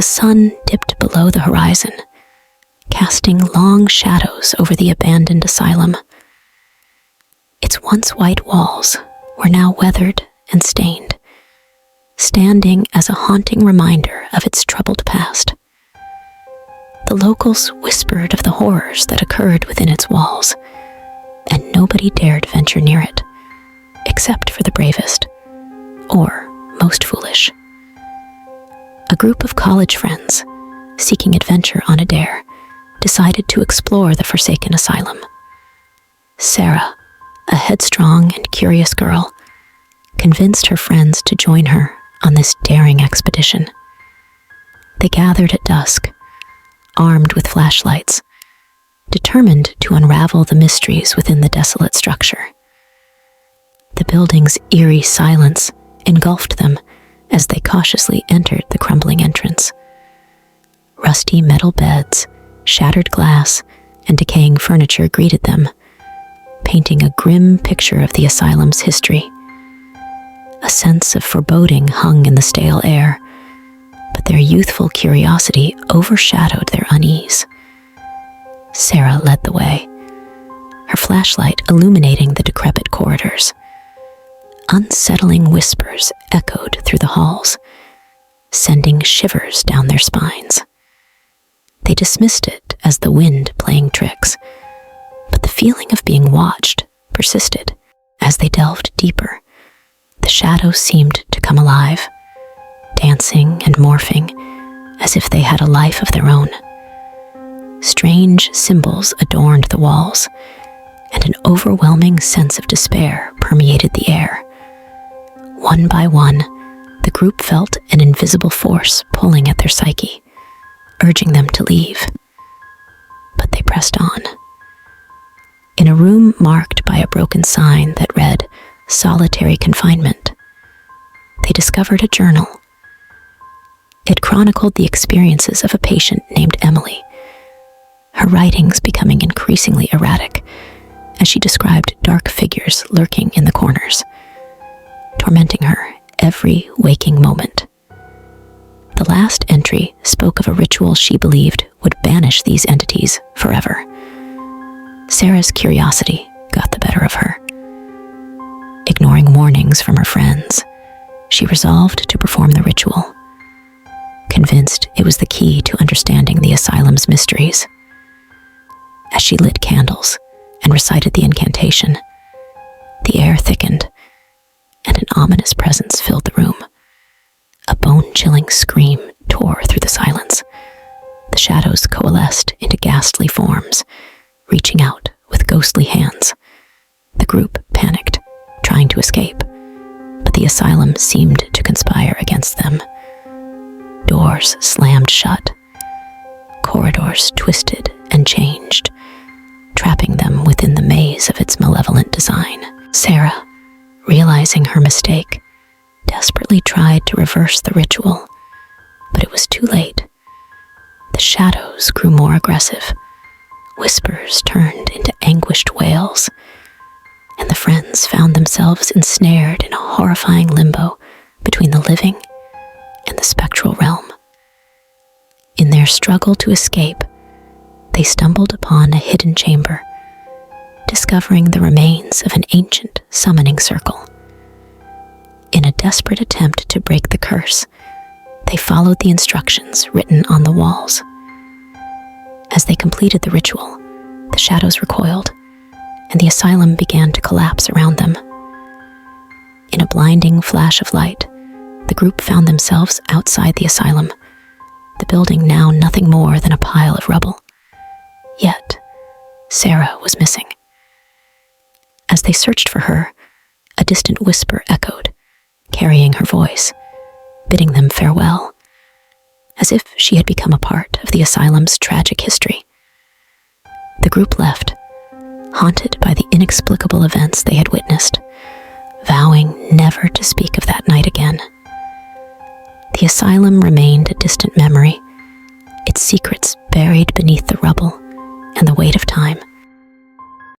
The sun dipped below the horizon, casting long shadows over the abandoned asylum. Its once white walls were now weathered and stained, standing as a haunting reminder of its troubled past. The locals whispered of the horrors that occurred within its walls, and nobody dared venture near it, except for the bravest, or most foolish. A group of college friends, seeking adventure on a dare, decided to explore the forsaken asylum. Sarah, a headstrong and curious girl, convinced her friends to join her on this daring expedition. They gathered at dusk, armed with flashlights, determined to unravel the mysteries within the desolate structure. The building's eerie silence engulfed them as they cautiously entered the crumbling entrance. Rusty metal beds, shattered glass, and decaying furniture greeted them, painting a grim picture of the asylum's history. A sense of foreboding hung in the stale air, but their youthful curiosity overshadowed their unease. Sarah led the way, her flashlight illuminating the decrepit corridors. Unsettling whispers echoed through the halls, sending shivers down their spines. They dismissed it as the wind playing tricks, but the feeling of being watched persisted. As they delved deeper, the shadows seemed to come alive, dancing and morphing as if they had a life of their own. Strange symbols adorned the walls, and an overwhelming sense of despair permeated the air. One by one, the group felt an invisible force pulling at their psyche, urging them to leave. But they pressed on. In a room marked by a broken sign that read, "Solitary Confinement," they discovered a journal. It chronicled the experiences of a patient named Emily, her writings becoming increasingly erratic as she described dark figures lurking in the corners, tormenting her every waking moment. The last entry spoke of a ritual she believed would banish these entities forever. Sarah's curiosity got the better of her. Ignoring warnings from her friends, she resolved to perform the ritual, convinced it was the key to understanding the asylum's mysteries. As she lit candles and recited the incantation, the air thickened, and an ominous presence filled the room. A bone-chilling scream tore through the silence. The shadows coalesced into ghastly forms, reaching out with ghostly hands. The group panicked, trying to escape, but the asylum seemed to conspire against them. Doors slammed shut. Corridors twisted and changed, trapping them within the maze of its malevolent design. Sarah, realizing her mistake, desperately tried to reverse the ritual, but it was too late. The shadows grew more aggressive. Whispers turned into anguished wails, and the friends found themselves ensnared in a horrifying limbo between the living and the spectral realm. In their struggle to escape, they stumbled upon a hidden chamber, discovering the remains of an ancient summoning circle. In a desperate attempt to break the curse, they followed the instructions written on the walls. As they completed the ritual, the shadows recoiled, and the asylum began to collapse around them. In a blinding flash of light, the group found themselves outside the asylum, the building now nothing more than a pile of rubble. Yet, Sarah was missing. As they searched for her, a distant whisper echoed, carrying her voice, bidding them farewell, as if she had become a part of the asylum's tragic history. The group left, haunted by the inexplicable events they had witnessed, vowing never to speak of that night again. The asylum remained a distant memory, its secrets buried beneath the rubble and the weight of time.